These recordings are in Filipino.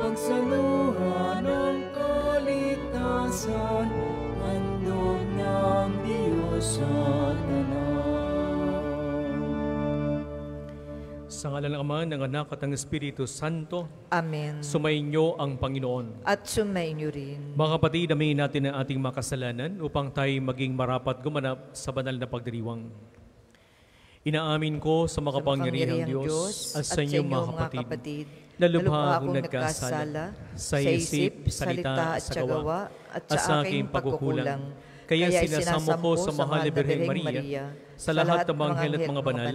pagsaluhan ng kaligtasan, handog ng Diyos sa tanan. Sa ngalan ng Ama, ng Anak at ng Espiritu Santo. Amen. Sumainyo ang Panginoon. At sumainyo rin. Mga kapatid, damayin natin ang ating makasalanan upang tayo maging marapat gumanap sa banal na pagdiriwang. Inaamin ko sa makapangyarihang Diyos at sa inyong mga kapatid, na lubha akong nagkasala sa isip, salita at sagawa at sa aking pagkukulang. Kaya sinasamo ko sa mahal na Birheng Maria, sa lahat ng mga anghel at mga banal,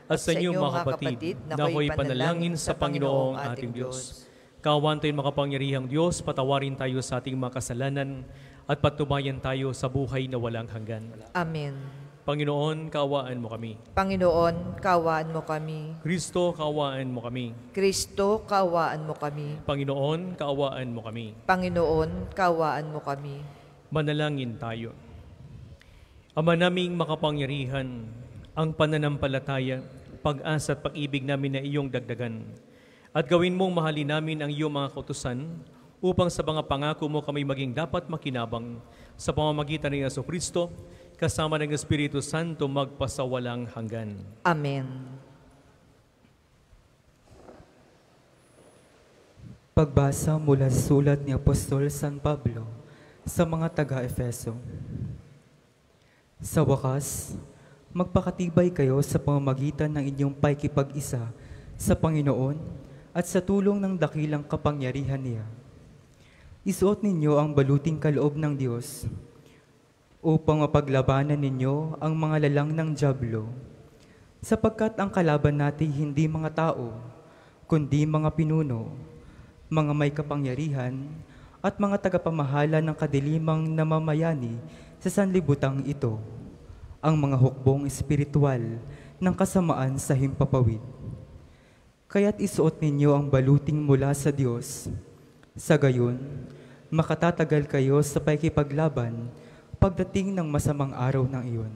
at sa inyong mga kapatid, na ako'y panalangin sa Panginoong ating Diyos. Kaawaan tayo makapangyarihang Diyos, patawarin tayo sa ating mga kasalanan, at patubayan tayo sa buhay na walang hanggan. Amen. Panginoon, kaawaan mo kami. Panginoon, kaawaan mo kami. Kristo, kaawaan mo kami. Kristo, kaawaan mo kami. Panginoon, kaawaan mo kami. Panginoon, kaawaan mo kami. Manalangin tayo. Ama naming makapangyarihan, ang pananampalataya, pag-asa at pag-ibig namin na iyong dagdagan. At gawin mong mahalin namin ang iyong mga kautusan upang sa mga pangako mo kami maging dapat makinabang sa pamamagitan ng Jesucristo, kasama ng Espiritu Santo magpasawalang hanggan. Amen. Pagbasa mula sa sulat ni Apostol San Pablo sa mga taga-Efeso. Sa wakas, magpakatibay kayo sa pamamagitan ng inyong pakikipag-isa sa Panginoon at sa tulong ng dakilang kapangyarihan niya. Isuot ninyo ang baluting kaloob ng Diyos upang mapaglabanan ninyo ang mga lalang ng dyablo, sapagkat ang kalaban natin hindi mga tao, kundi mga pinuno, mga may kapangyarihan, at mga tagapamahala ng kadilimang namamayani sa sanlibutang ito, ang mga hukbong espiritual ng kasamaan sa himpapawid. Kaya't isuot ninyo ang baluting mula sa Diyos. Sa gayon, makatatagal kayo sa pakikipaglaban pagdating ng masamang araw ng iyon.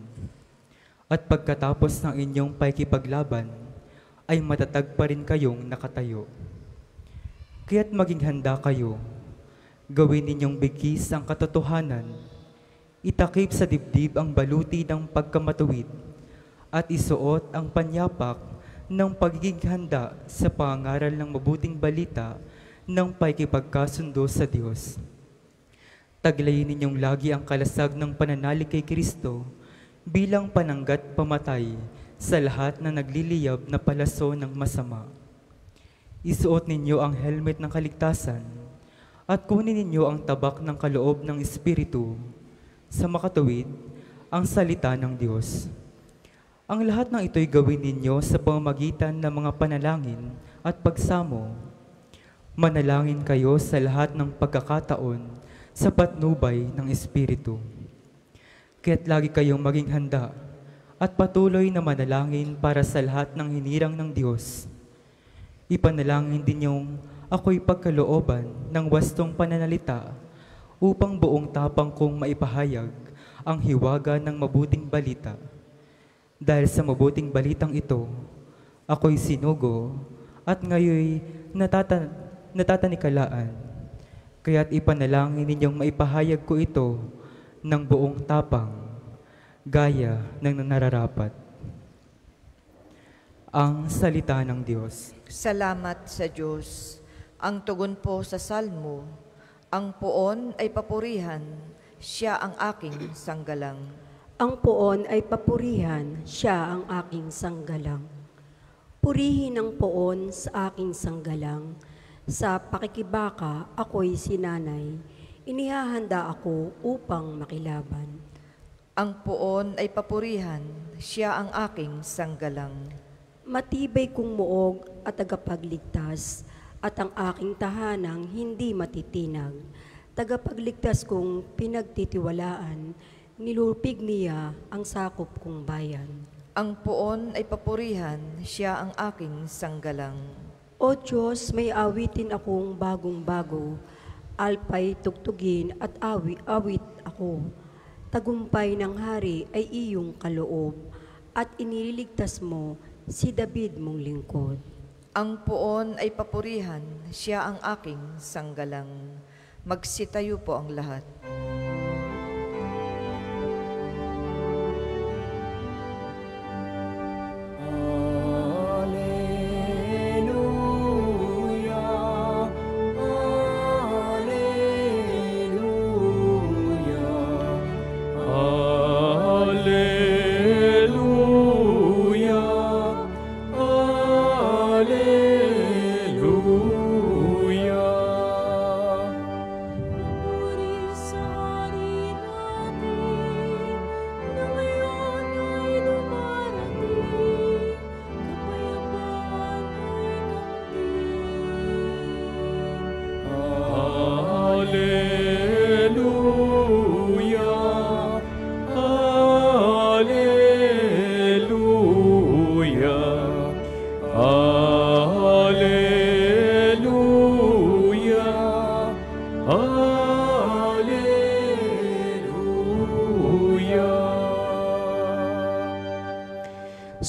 At pagkatapos ng inyong pakikipaglaban, ay matatag pa rin kayong nakatayo. Kaya't maging handa kayo. Gawin ninyong bigkis ang katotohanan, itakip sa dibdib ang baluti ng pagkamatuwid, at isuot ang panyapak ng pagiging handa sa pangaral ng mabuting balita ng pakikipagkasundo sa Diyos. Taglayin ninyong lagi ang kalasag ng pananalig kay Kristo bilang pananggat pamatay sa lahat na nagliliyab na palaso ng masama. Isuot ninyo ang helmet ng kaligtasan at kunin ninyo ang tabak ng kaloob ng Espiritu, sa makatuwid, ang salita ng Diyos. Ang lahat ng ito'y gawin ninyo sa pamamagitan ng mga panalangin at pagsamo. Manalangin kayo sa lahat ng pagkakataon sa patnubay ng Espiritu. Kaya't lagi kayong maging handa at patuloy na manalangin para sa lahat ng hinirang ng Diyos. Ipanalangin din niyong ako'y pagkalooban ng wastong pananalita upang buong tapang kong maipahayag ang hiwaga ng mabuting balita. Dahil sa mabuting balitang ito, ako'y sinugo at ngayoy natatanikalaan. Kaya't ipanalangin ninyong maipahayag ko ito ng buong tapang, gaya ng nararapat. Ang salita ng Diyos. Salamat sa Diyos. Ang tugon po sa salmo, ang poon ay papurihan, siya ang aking sanggalang. Ang poon ay papurihan, siya ang aking sanggalang. Purihin ang poon sa aking sanggalang. Sa pakikibaka ako'y sinanay, inihahanda ako upang makilaban. Ang poon ay papurihan, siya ang aking sanggalang. Matibay kong muog at tagapagligtas, at ang aking tahanang hindi matitinag. Tagapagligtas kong pinagtitiwalaan, nilupig niya ang sakop kong bayan. Ang poon ay papurihan, siya ang aking sanggalang. O Diyos, may awitin akong bagong-bago, alpay tugtugin at awit ako. Tagumpay ng hari ay iyong kaloob, at iniligtas mo si David mong lingkod. Ang poon ay papurihan, siya ang aking sanggalang. Magsitayo po ang lahat.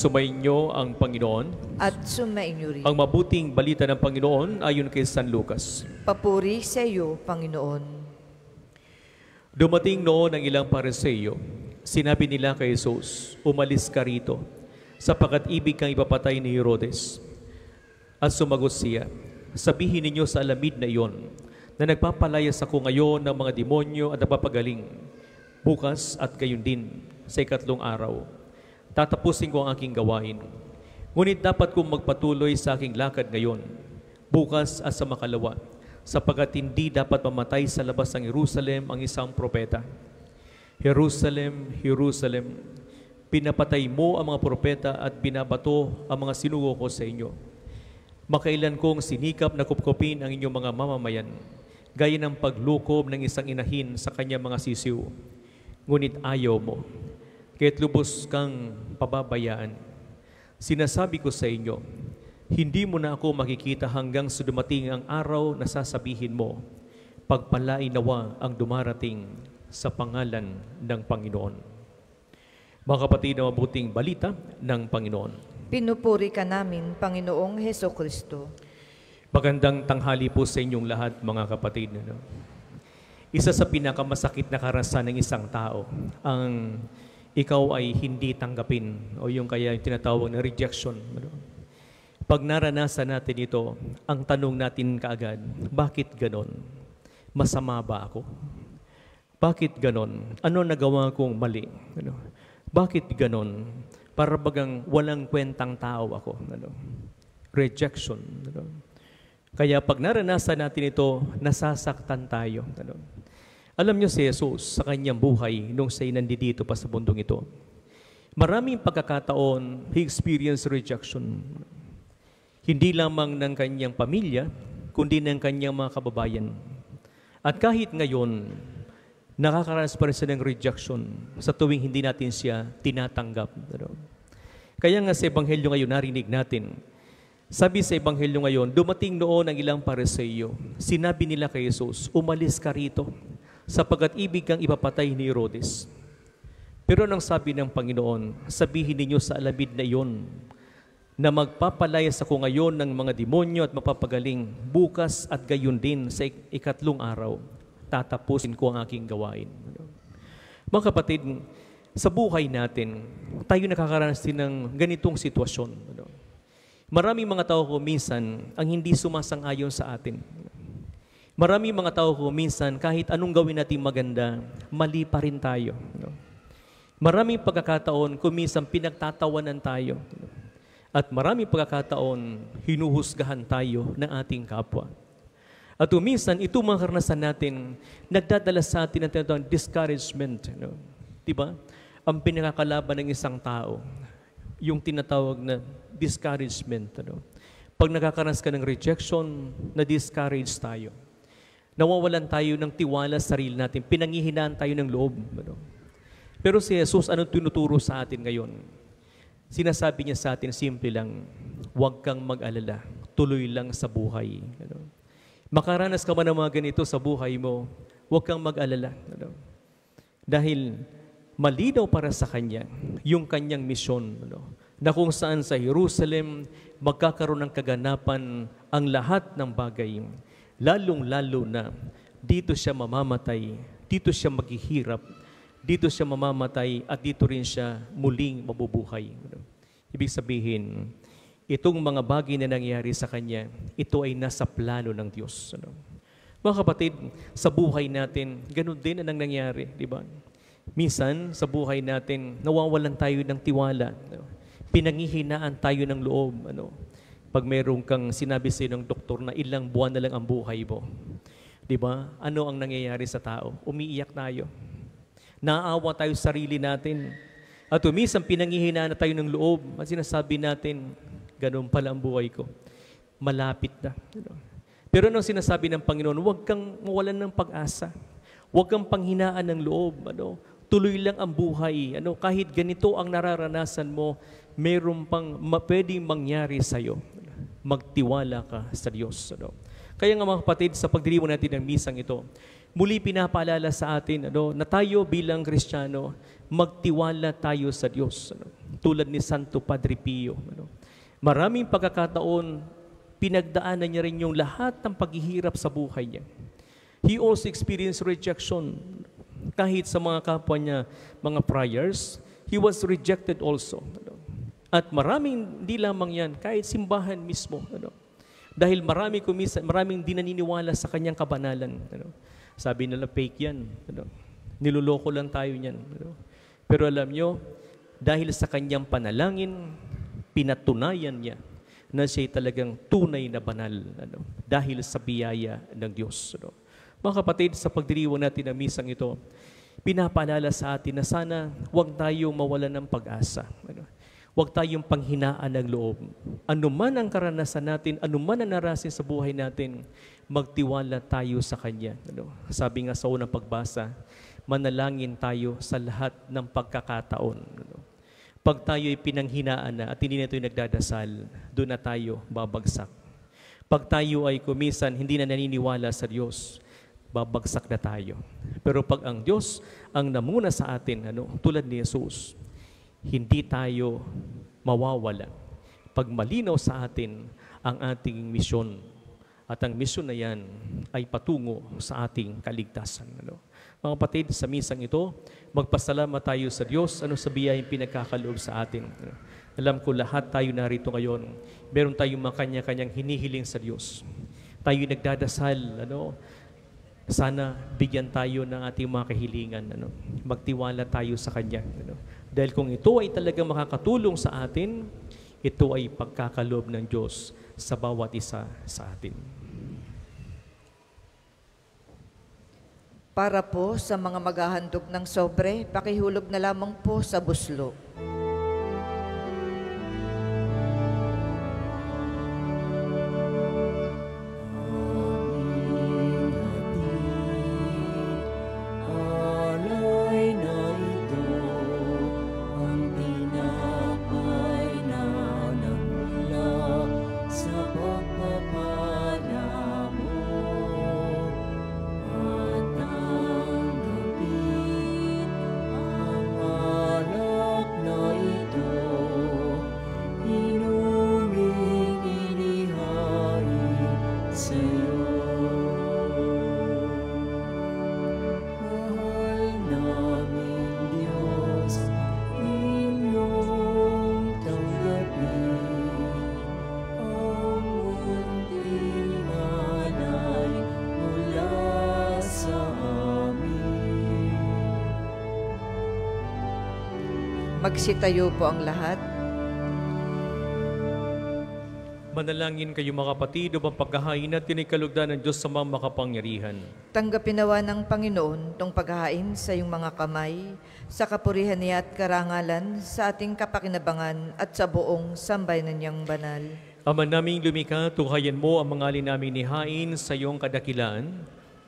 Sumainyo ang Panginoon. At sumainyo rin. Ang mabuting balita ng Panginoon ayon kay San Lucas. Papuri sa iyo, Panginoon. Dumating noon ang ilang Pariseo. Sinabi nila kay Jesus, "Umalis ka rito, sapagkat ibig kang ipapatay ni Herodes." At sumagot siya, "Sabihin ninyo sa alamid na iyon, na nagpapalayas ako ngayon ng mga demonyo at napapagaling. Bukas at gayon din sa ikatlong araw, tatapusin ko ang aking gawain. Ngunit dapat kong magpatuloy sa aking lakad ngayon, bukas at sa makalawa, sapagkat hindi dapat mamatay sa labas ng Jerusalem ang isang propeta. Jerusalem, Jerusalem, pinapatay mo ang mga propeta at binabato ang mga sinugo ko sa inyo. Makailan kong sinikap na kupkupin ang inyong mga mamamayan, gaya ng paglukob ng isang inahin sa kanyang mga sisiw. Ngunit ayaw mo, kaya't lubos kang pababayaan. Sinasabi ko sa inyo, hindi mo na ako makikita hanggang sa dumating ang araw na sasabihin mo, pagpalain nawa ang dumarating sa pangalan ng Panginoon." Mga kapatid, na mabuting balita ng Panginoon. Pinupuri ka namin, Panginoong Hesukristo. Magandang tanghali po sa inyong lahat, mga kapatid. Isa sa pinakamasakit na karasan ng isang tao, ang ikaw ay hindi tanggapin o yung kaya yung tinatawag na rejection. Pag naranasan natin ito, ang tanong natin kaagad, bakit ganon? Masama ba ako? Bakit ganon? Ano nagawa kong mali? Bakit ganon? Para bagang walang kwentang tao ako. Rejection. Kaya pag naranasan natin ito, nasasaktan tayo. Alam niyo si Jesus sa kanyang buhay nung siya'y nandito pa sa mundong ito. Maraming pagkakataon, he experienced rejection. Hindi lamang ng kanyang pamilya, kundi ng kanyang mga kababayan. At kahit ngayon, nakakaranas pa rin siya ng rejection sa tuwing hindi natin siya tinatanggap. Kaya nga sa Ebanghelyo ngayon, narinig natin, sabi sa Ebanghelyo ngayon, dumating noon ang ilang Pariseo. Sinabi nila kay Jesus, "Umalis ka rito, sapagkat ibig kang ipapatay ni Herodes." Pero nang sabi ng Panginoon, sabihin ninyo sa alamid na iyon, na magpapalayas ako ngayon ng mga demonyo at mapapagaling, bukas at gayon din sa ikatlong araw, tatapusin ko ang aking gawain. Mga kapatid, sa buhay natin, tayo nakakaranas din ng ganitong sitwasyon. Maraming mga tao ko minsan ang hindi sumasang-ayon sa atin. Maraming mga tao ko minsan kahit anong gawin natin maganda, mali pa rin tayo. Maraming pagkakataon kung minsan pinagtatawanan tayo. At maraming pagkakataon, hinuhusgahan tayo ng ating kapwa. At minsan, ito mga karanasan natin, nagdadala sa atin ng tinatawag discouragement. Diba? Ang pinakakalaban ng isang tao, yung tinatawag na discouragement. Pag nakakaranas ka ng rejection, na-discourage tayo. Nawawalan tayo ng tiwala sa sarili natin. Pinanghihinaan tayo ng loob. Pero si Jesus, anong tinuturo sa atin ngayon? Sinasabi niya sa atin, simple lang, huwag kang mag-alala, tuloy lang sa buhay. Makaranas ka man ng mga ganito sa buhay mo, huwag kang mag-alala. Dahil malinaw para sa Kanya yung Kanyang misyon, na kung saan sa Jerusalem, magkakaroon ng kaganapan ang lahat ng bagay. Lalong-lalo na dito siya mamamatay, dito siya maghihirap, dito siya mamamatay at dito rin siya muling mabubuhay. Ibig sabihin, itong mga bagay na nangyari sa Kanya, ito ay nasa plano ng Diyos. Mga kapatid, sa buhay natin, ganun din ang nangyari, di ba? Minsan, sa buhay natin, nawawalan tayo ng tiwala. Pinanghihinaan tayo ng loob. Pag mayroong kang sinabi sa ng doktor na ilang buwan na lang ang buhay mo, di ba? Ano ang nangyayari sa tao? Umiiyak tayo. Naawa tayo sa sarili natin. At minsan, pinanghihinaan na tayo ng loob at sinasabi natin, ganun pala ang buhay ko. Malapit na. Pero anong sinasabi ng Panginoon? Huwag kang mawalan ng pag-asa. Huwag kang panghinaan ng loob. Tuloy lang ang buhay. Kahit ganito ang nararanasan mo, meron pang pwedeng mangyari sa iyo. Magtiwala ka sa Diyos. Kaya nga mga kapatid, sa pagdiriwang natin ng misang ito, muli pinapaalala sa atin na tayo bilang Kristiyano, magtiwala tayo sa Diyos. Tulad ni Santo Padre Pio. Maraming pagkakataon, pinagdaanan niya rin yung lahat ng paghihirap sa buhay niya. He also experienced rejection. Kahit sa mga kapwa niya, mga friars, he was rejected also. At maraming, di lamang yan, kahit simbahan mismo. Dahil maraming di naniniwala sa kanyang kabanalan. Sabi nila, fake yan. Niloloko lang tayo niyan. Pero alam nyo, dahil sa kanyang panalangin, pinatunayan niya na siya'y talagang tunay na banal dahil sa biyaya ng Diyos. Mga kapatid, sa pagdiriwang natin ng misang ito, pinapaalala sa atin na sana huwag tayong mawalan ng pag-asa. Huwag tayong panghinaan ng loob. Ano man ang karanasan natin, ano man ang narasin sa buhay natin, magtiwala tayo sa Kanya. Sabi nga sa unang pagbasa, manalangin tayo sa lahat ng pagkakataon. Pag tayo ay pinanghinaan na at hindi na ito nagdadasal, doon na tayo babagsak. Pag tayo ay kumisan, hindi na naniniwala sa Diyos, babagsak na tayo. Pero pag ang Diyos ang namuna sa atin, tulad ni Jesus, hindi tayo mawawala. Pag malinaw sa atin ang ating misyon, at ang misyon na yan ay patungo sa ating kaligtasan. Mga kapatid, sa misang ito, magpasalamat tayo sa Diyos, sa biyayang pinagkakaloob sa atin. Alam ko lahat tayo narito ngayon, meron tayong mga kanya-kanyang hinihiling sa Diyos. Tayo nagdadasal, sana bigyan tayo ng ating mga kahilingan. Magtiwala tayo sa Kanya. Dahil kung ito ay talagang makakatulong sa atin, ito ay pagkakaloob ng Diyos sa bawat isa sa atin. Para po sa mga maghahandog ng sobre, pakihulog na lamang po sa buslo. Magsitayo po ang lahat. Manalangin kayo mga kapatid, upang paghahain at tinikalugdan ng Diyos sa mga makapangyarihan. Tanggapin nawa ng Panginoon tong paghahain sa iyong mga kamay, sa kapurihan niya at karangalan, sa ating kapakinabangan at sa buong sambayanan niyang banal. Ama naming lumikha, tuhayan mo ang mga alin naming nihain sa iyong kadakilaan,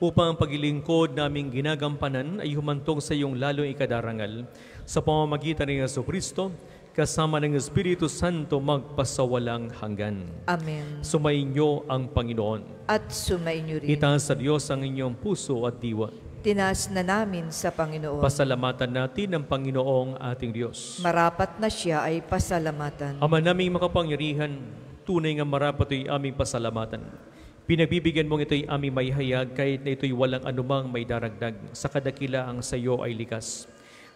upang ang paglilingkod naming ginagampanan ay humantong sa iyong lalong ikadarangal, sa pamamagitan ng Jesucristo, kasama ng Espiritu Santo magpasawalang hanggan. Amen. Sumainyo ang Panginoon. At sumainyo rin. Itaas sa Diyos ang inyong puso at diwa. Tinaas na namin sa Panginoon. Pasalamatan natin ang Panginoong ating Diyos. Marapat na siya ay pasalamatan. Ama naming makapangyarihan, tunay nga marapat ito'y aming pasalamatan. Pinagbibigyan mong ito'y aming maihayag kahit na ito'y walang anumang may daragdag. Sa kadakila ang sa iyo ay likas.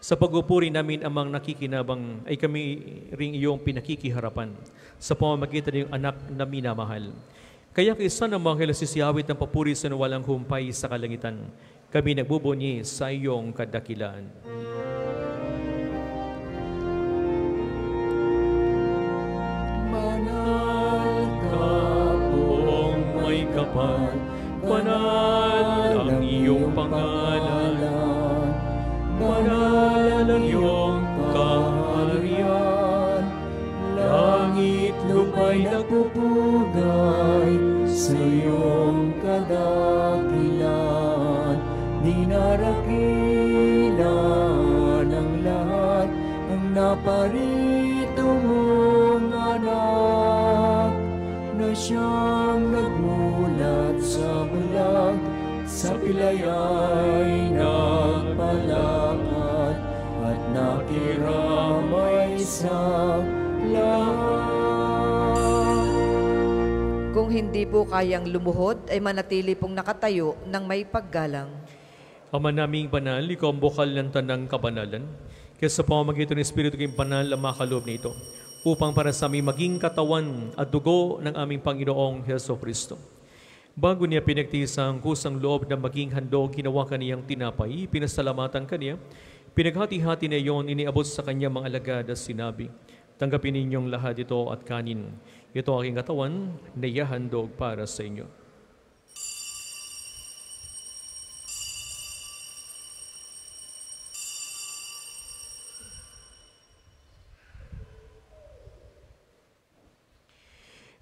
Sa pagpupuri namin amang nakikinabang ay kami ring iyong pinakikiharapan sa pamamagitan ng iyong anak na minamahal. Kaya kaisa ng mga sisiyawit ng papuri sa walang humpay sa kalangitan, kami nagbubunyi sa iyong kadakilaan. Banal ka pong may kapal, banal ang iyong pangalan, banal ang iyong kaharian, langit lupa'y nagpupugay sa iyong kadakilan. Dinarakilan ang lahat ang naparito mong anak na siyang nagmulat sa bulag, sa pilay ay nagpalakad at nakiramay sa lahat. Kung hindi po kayang lumuhod, ay manatili pong nakatayo ng may paggalang. Ama naming banal, ikaw ang bukal ng tanang kabanalan. Kaya sa pamamagitan ng Espiritu kayong banal ang makaloob na ito, upang para sa aming maging katawan at dugo ng aming Panginoong Jesucristo. Bago niya pinagtiis ang kusang loob na maging handog, ginawa kaniyang tinapay, pinasalamatan kaniya, pinaghati-hati na iyon, iniabot sa kanya mga alagad at sinabi, tanggapin ninyong lahat ito at kanin. Ito aking katawan na ihahandog para sa inyo.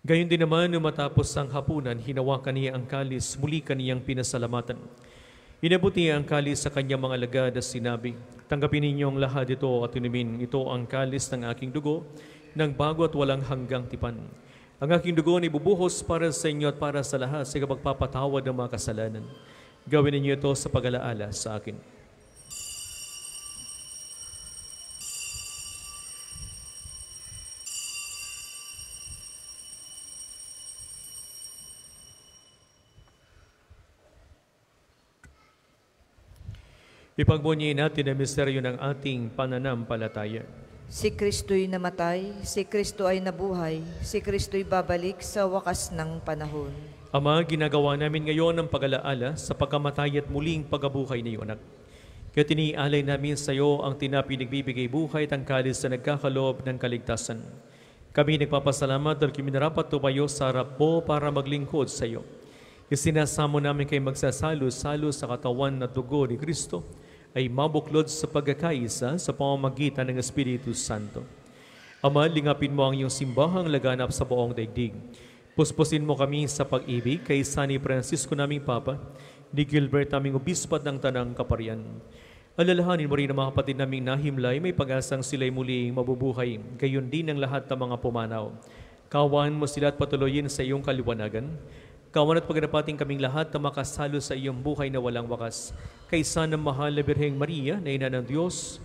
Gayon din naman, nung matapos ang hapunan, hinawakan niya ang kalis, muli kaniyang pinasalamatan. Inabot niya ang kalis sa kanyang mga alagad at sinabi, tanggapin ninyong lahat ito at inumin. Ito ang kalis ng aking dugo, ng bago at walang hanggang tipan. Ang aking dugo ay bubuhos para sa inyo at para sa lahat sa kapagpapatawad ng mga kasalanan. Gawin ninyo ito sa pag-alaala sa akin. Ipagbunyiin natin ang misteryo ng ating pananampalataya. Si Kristo'y namatay, si Kristo ay nabuhay, si Kristo'y babalik sa wakas ng panahon. Ama, ginagawa namin ngayon ang pag-alaala sa pagkamatay at muling pagkabuhay ng iyong anak. Kaya tinialay namin sa iyo ang tinapinagbibigay buhay at ang kalis na nagkakaloob ng kaligtasan. Kami nagpapasalamat dahil kami narapat tumayo sa harap mo para maglingkod sa iyo. Isinasamo namin kayo magsasalo-salo sa katawan at dugo ni Kristo ay mabuklod sa pagkakaisa sa pamamagitan ng Espiritu Santo. Ama, lingapin mo ang iyong simbahang laganap sa buong daigdig. Puspusin mo kami sa pag-ibig kay San Francisco naming Papa, ni Gilbert naming Obispo ng Tanang Kaparian. Alalahanin mo rin ang mga kapatid naming nahimlay, may pag-asang sila'y muling mabubuhay, gayon din ang lahat ng mga pumanaw. Kawan mo sila at patuloyin sa iyong kaliwanagan. Kawan at pagdapating kaming lahat na makasalo sa iyong buhay na walang wakas. Kaysa ng mahal na Birheng Maria, na ina ng Diyos,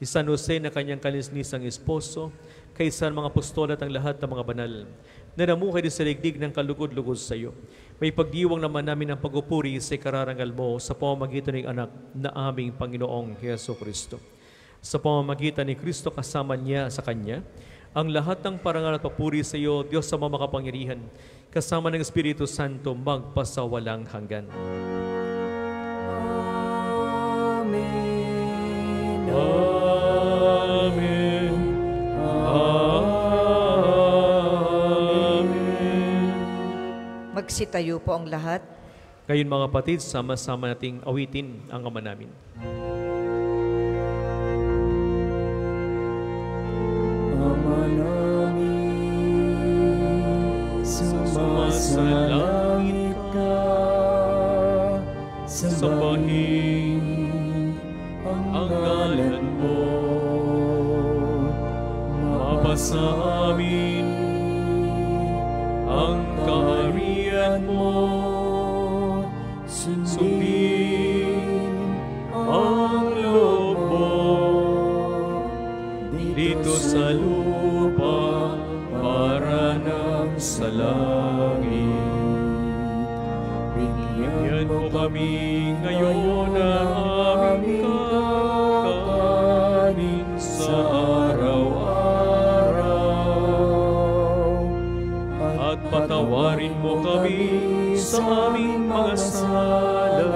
si San Jose na kanyang kalisnisang esposo, kaysa ng mga apostol at ang lahat ng mga banal, na namuhay din sa ligdig ng kalugod-lugod sa iyo. May pagdiwang naman namin ang pagupuri sa ikararangal mo sa pamamagitan ng anak na aming Panginoong Jesucristo. Sa pamamagitan ni Kristo kasama niya sa Kanya, ang lahat ng parangal at papuri sa iyo, Diyos sa mga makapangyarihan, kasama ng Espiritu Santo, magpasawalang hanggan. Amen. Amen. Amen. Magsitayo po ang lahat. Ngayon mga kapatid, sama-sama nating awitin ang Ama namin. Ama namin, sumasalangit ka, sambahin ang ngalan mo, mapasa amin ang kaharian mo, sundin ang loob mo dito sa lupa para ng Bigyan mo kami ngayon ng aming kakanin sa araw-araw. At patawarin mo kami sa aming mga sala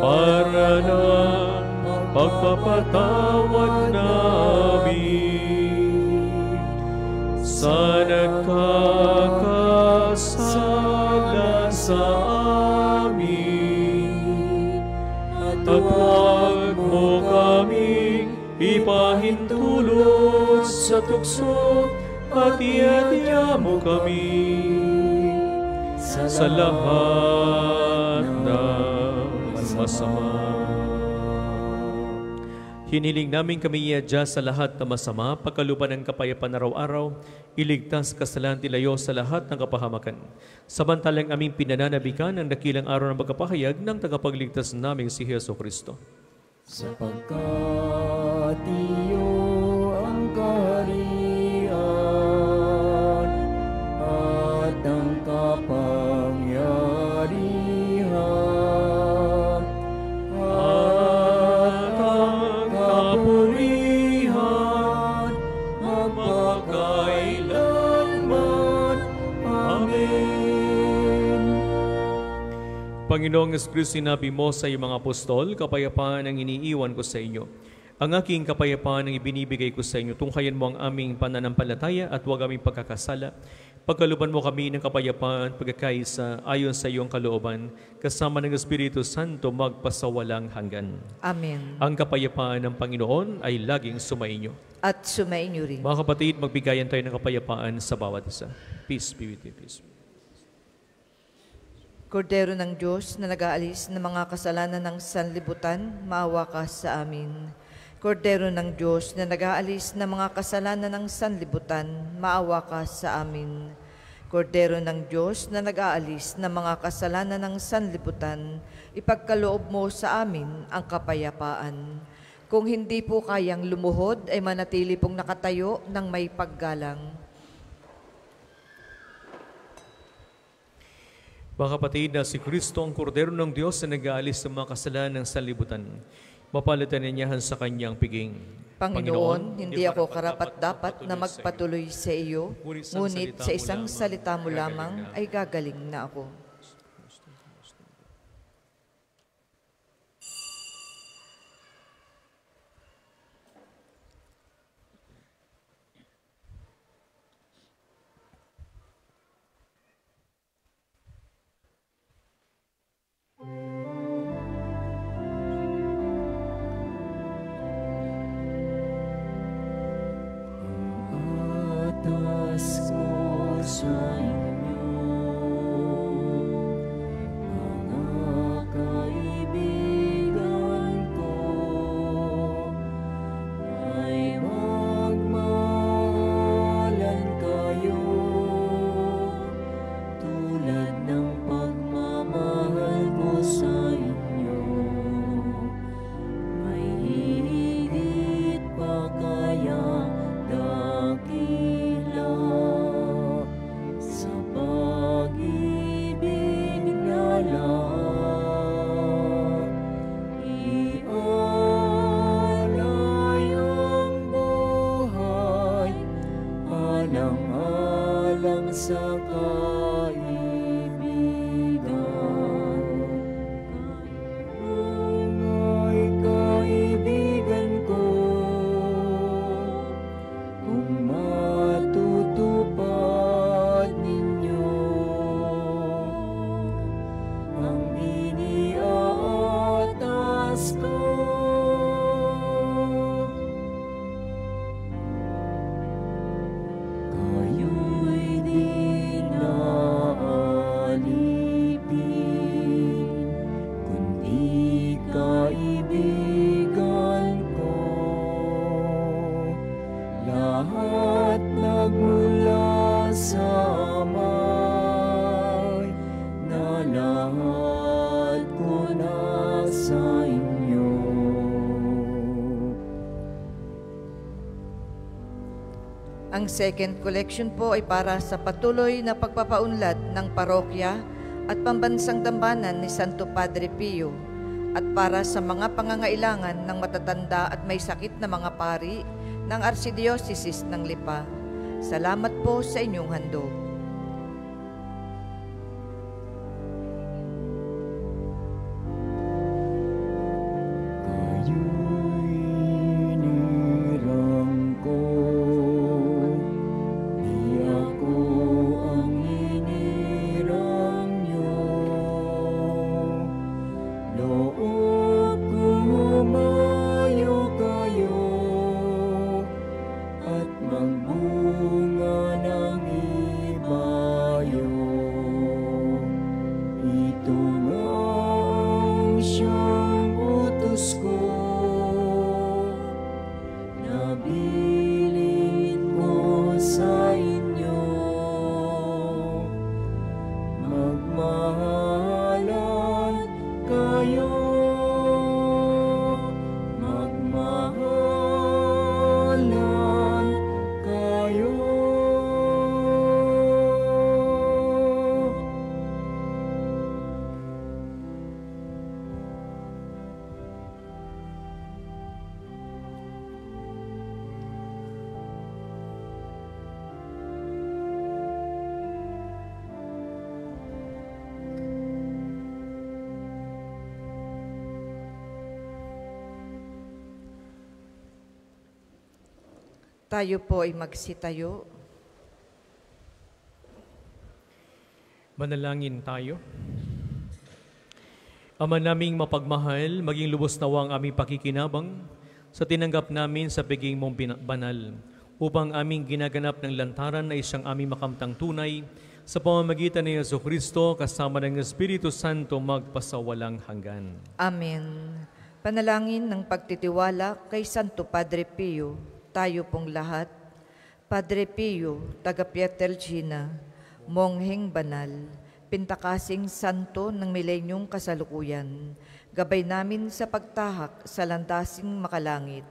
para na pagpapatawad namin sa nagkakasala sa amin. At huwag mo kaming ipahintulot sa tukso at iadya mo kami sa lahat ng masama. Hiniling namin kami iadya sa lahat na masama, pagkaluban ng kapayapaan araw-araw, iligtas kasalanan tilayo sa lahat ng kapahamakan. Samantalang aming pinananabikan ang dakilang araw ng pagkapahayag ng tagapagligtas naming si Jesucristo. Sapagkat iyo ang kaharian at ang kapangyarihan at ang kapurihan magpakailanman. Amen. Panginoong Espiritu, sinabi mo sa iyong mga apostol, kapayapaan ang iniiwan ko sa inyo. Ang aking kapayapaan ang ibinibigay ko sa inyo. Tunghayan mo ang aming pananampalataya at huwag aming pagkakasala. Pagkaluban mo kami ng kapayapaan, pagkakaisa, ayon sa iyong kalooban, kasama ng Espiritu Santo magpasawalang hanggan. Amen. Ang kapayapaan ng Panginoon ay laging sumainyo. At sumainyo rin. Mga kapatid, magbigayan tayo ng kapayapaan sa bawat isa. Peace be with you. Peace. Kordero ng Diyos na nag-aalis ng mga kasalanan ng sanlibutan, maawa ka sa amin. Kordero ng Diyos na nag-aalis ng mga kasalanan ng sanlibutan, maawa ka sa amin. Kordero ng Diyos na nag-aalis ng mga kasalanan ng sanlibutan, ipagkaloob mo sa amin ang kapayapaan. Kung hindi po kayang lumuhod, ay manatili pong nakatayo ng may paggalang. Mga kapatid, na si Kristo ang kordero ng Diyos na nag-aalis ng mga kasalanan ng sanlibutan. Mapalitaninyahan sa kanyang piging. Panginoon, hindi ako karapat-dapat na magpatuloy sa iyo, ngunit sa isang salita mo lamang ay gagaling na ako. Atas ko sa inyo, mga kaibigan ko, ay magmahalan kayo tulad ng pagmamahal ko sa inyo. May higit pa kaya dakila sa pag-ibig na lahat, ialay ang buhay alang-alang sa kaibigan. Ay kaibigan ko, kung matutupad ninyo ang iniaatas ko. Kayo'y di naalipin, kundi kaibigan ko. Lahat nagmula sa amay, na lahat ko na sa inyo. Ang second collection po ay para sa patuloy na pagpapaunlad ng parokya at pambansang dambana ni Santo Padre Pio, at para sa mga pangangailangan ng matatanda at may sakit na mga pari ng Archdiocese ng Lipa. Salamat po sa inyong handog. Tayo po ay magsitayo. Manalangin tayo. Ama naming mapagmahal, maging lubos nawa ang aming pakikinabang sa tinanggap namin sa piging mong banal, upang aming ginaganap ng lantaran na isang aming makamtang tunay sa pamamagitan ni Jesucristo kasama ng Espiritu Santo magpasawalang hanggan. Amen. Panalangin ng pagtitiwala kay Santo Padre Pio, tayo pong lahat. Padre Pio, taga Pietrelcina, mongheng banal, pintakasing santo ng milenyong kasalukuyan, gabay namin sa pagtahak sa landasing makalangit,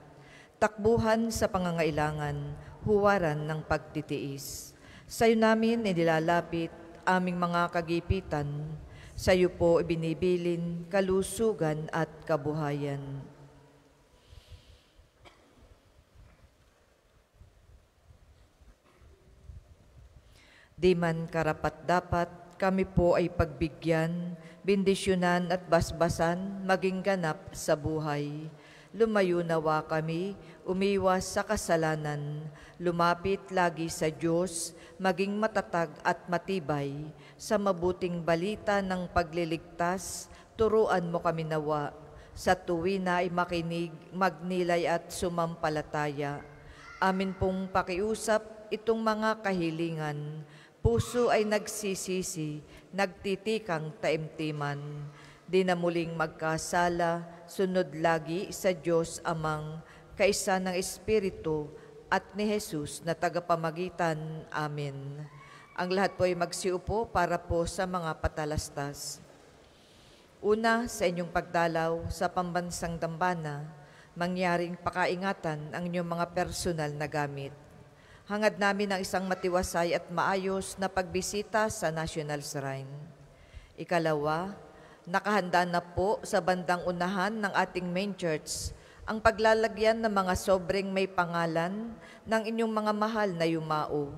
takbuhan sa pangangailangan, huwaran ng pagtitiis. Sa'yo namin inilalapit aming mga kagipitan, sa'yo po ibinibilin kalusugan at kabuhayan. Di man karapat-dapat, kami po ay pagbigyan, bendisyonan at basbasan, maging ganap sa buhay. Lumayo nawa kami, umiwas sa kasalanan, lumapit lagi sa Diyos, maging matatag at matibay. Sa mabuting balita ng pagliligtas, turuan mo kami nawa. Sa tuwina ay makinig, magnilay at sumampalataya. Amin pong pakiusap itong mga kahilingan. Puso ay nagsisisi, nagtitikang taimtiman. Di na muling magkasala, sunod lagi sa Diyos Amang, kaisa ng Espiritu at ni Jesus na tagapamagitan. Amen. Ang lahat po ay magsiupo para po sa mga patalastas. Una, sa inyong pagdalaw sa pambansang dambana, mangyaring pakaingatan ang inyong mga personal na gamit. Hangad namin ang isang matiwasay at maayos na pagbisita sa National Shrine. Ikalawa, nakahanda na po sa bandang unahan ng ating main church ang paglalagyan ng mga sobreng may pangalan ng inyong mga mahal na yumao.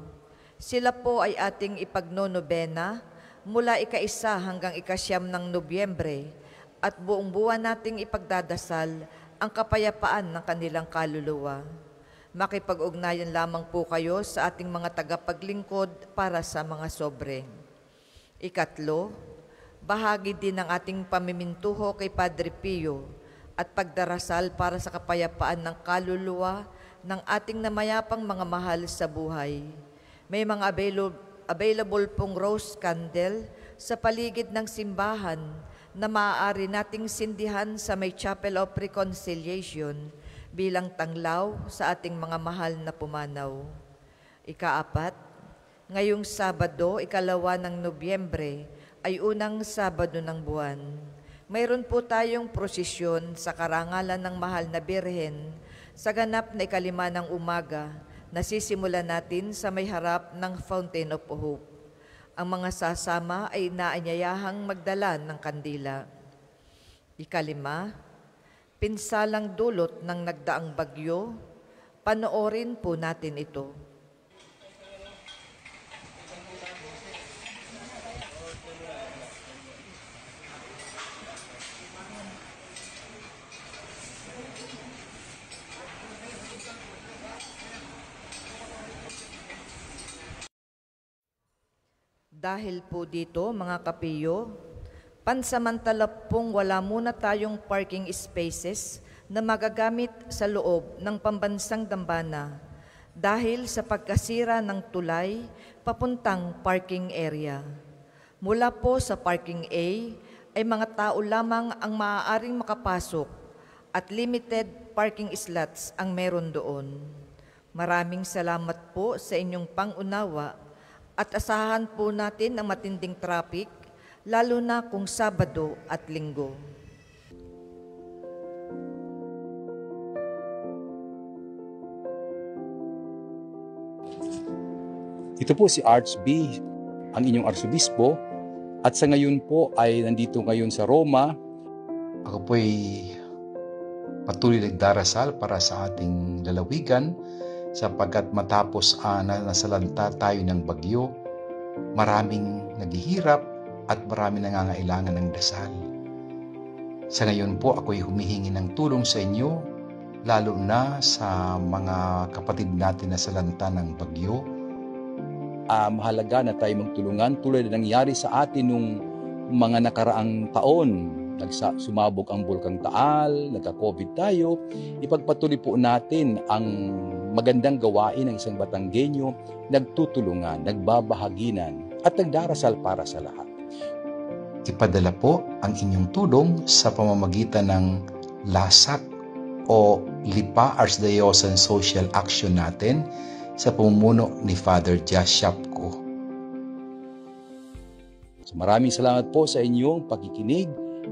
Sila po ay ating ipagnonobena mula ika-1 hanggang ika-9 ng Nobyembre at buong buwan nating ipagdadasal ang kapayapaan ng kanilang kaluluwa. Makipag-ugnayan lamang po kayo sa ating mga tagapaglingkod para sa mga sobre. Ikatlo, bahagi din ng ating pamimintuho kay Padre Pio at pagdarasal para sa kapayapaan ng kaluluwa ng ating namayapang mga mahal sa buhay. May mga available pong rose candle sa paligid ng simbahan na maaari nating sindihan sa may Chapel of Reconciliation bilang tanglaw sa ating mga mahal na pumanaw. Ikaapat, ngayong Sabado, 2 ng Nobyembre, ay unang Sabado ng buwan. Mayroon po tayong prosesyon sa karangalan ng mahal na Birhen sa ganap na 5 ng umaga na sisimulan natin sa may harap ng Fountain of Hope. Ang mga sasama ay inaanyayahang magdala ng kandila. 5, pinsalang dulot ng nagdaang bagyo. Panoorin po natin ito. Dahil po dito, mga kapiyo, pansamantala pong wala muna tayong parking spaces na magagamit sa loob ng pambansang dambana dahil sa pagkasira ng tulay papuntang parking area. Mula po sa parking A ay mga tao lamang ang maaaring makapasok at limited parking slots ang meron doon. Maraming salamat po sa inyong pangunawa at asahan po natin ang matinding traffic, lalo na kung Sabado at Linggo. Ito po si Arch B, ang inyong Arsobispo, at sa ngayon po ay nandito ngayon sa Roma. Ako po ay patuloy nagdarasal para sa ating lalawigan sapagkat matapos na nasalanta tayo ng bagyo, maraming naghihirap at maraming nangangailangan ng dasal. Sa ngayon po ako'y humihingi ng tulong sa inyo, lalo na sa mga kapatid natin na salanta ng bagyo. Mahalaga na tayo magtulungan tulad na nangyari sa atin nung mga nakaraang taon. Sumabog ang Bulkang Taal, nagka-COVID tayo. Ipagpatuloy po natin ang magandang gawain ng isang Batanggenyo, nagtutulungan, nagbabahaginan, at nagdarasal para sa lahat. Ipadala po ang inyong tulong sa pamamagitan ng LASAC o Lipa Archdiocesan Social Action natin sa pamumuno ni Father Jas Shapko. So maraming salamat po sa inyong pakikinig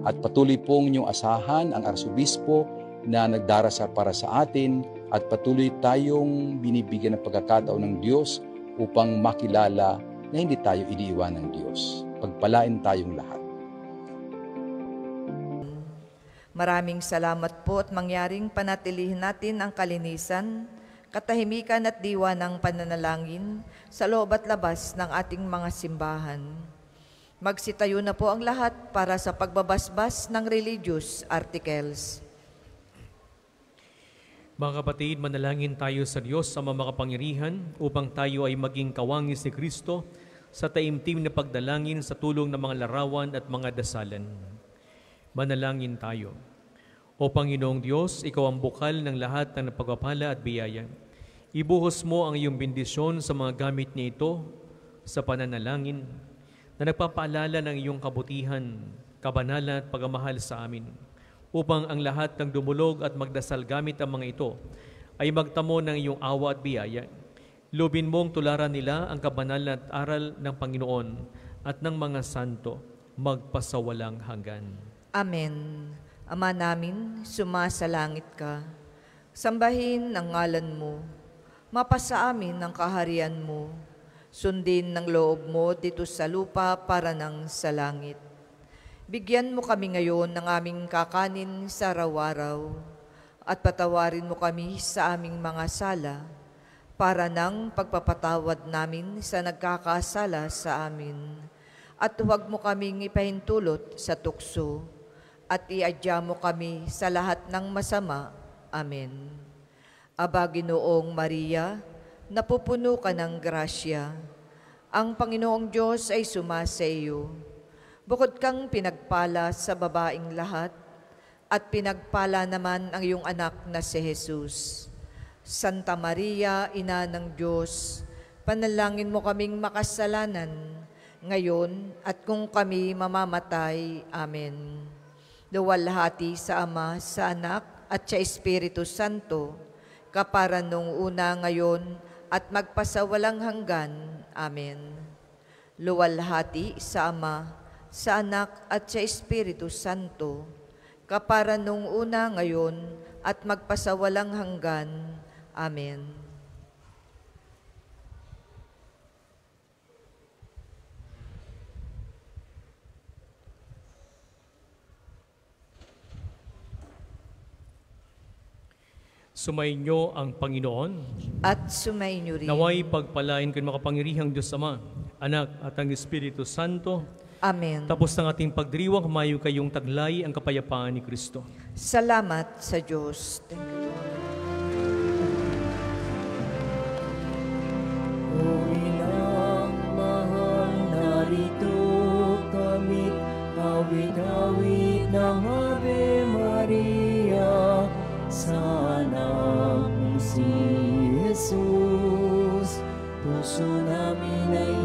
at patuloy pong inyong asahan ang Arsobispo na nagdarasal para sa atin at patuloy tayong binibigyan ng pagkakataon ng Diyos upang makilala na hindi tayo iniiwan ng Diyos. Pagpalain tayong lahat. Maraming salamat po at mangyaring panatilihin natin ang kalinisan, katahimikan at diwa ng pananalangin sa loob at labas ng ating mga simbahan. Magsitayo na po ang lahat para sa pagbabasbas ng religious articles. Mga kapatid, manalangin tayo sa Diyos sa makapangyarihan upang tayo ay maging kawangis ni Kristo sa taimtim na pagdalangin sa tulong ng mga larawan at mga dasalan. Manalangin tayo. O Panginoong Diyos, Ikaw ang bukal ng lahat ng pagpapala at biyaya. Ibuhos mo ang iyong bendisyon sa mga gamit niya ito sa pananalangin na nagpapaalala ng iyong kabutihan, kabanalan at pagmamahal sa amin, upang ang lahat ng dumulog at magdasal gamit ang mga ito ay magtamo ng iyong awa at biyaya. Lubin mong tularan nila ang kabanalan at aral ng Panginoon at ng mga santo magpasawalang hanggan. Amen. Ama namin, sumasalangit ka. Sambahin ang ngalan mo. Mapasa amin ang kaharian mo. Sundin ng loob mo dito sa lupa para nang sa langit. Bigyan mo kami ngayon ng aming kakanin sa araw-araw at patawarin mo kami sa aming mga sala para nang pagpapatawad namin sa nagkakasala sa amin. At huwag mo kaming ipahintulot sa tukso at iadya mo kami sa lahat ng masama. Amen. Aba, Ginoong Maria, napupuno ka ng grasya. Ang Panginoong Diyos ay sumasa iyo. Bukod kang pinagpala sa babaing lahat, at pinagpala naman ang iyong anak na si Jesus. Santa Maria, Ina ng Diyos, panalangin mo kaming makasalanan, ngayon at kung kami mamamatay. Amen. Luwalhati sa Ama, sa Anak, at sa Espiritu Santo, kapara nung una, ngayon, at magpasawalang hanggan. Amen. Luwalhati sa Ama, sa Anak, at sa Espiritu Santo, kapara nung una, ngayon, at magpasawalang hanggan. Amen. Sumainyo ang Panginoon. At sumainyo rin. Naway pagpalain kayo makapangyarihang Diyos Ama, Anak at ang Espiritu Santo. Amen. Tapos ng ating pagdiriwang, humayo kayong taglay ang kapayapaan ni Kristo. Salamat sa Diyos. Thank you, Lord. O inang mahal, narito kami, awit-awit ng Ave Maria, sa anak mo si Jesus. Puso namin ay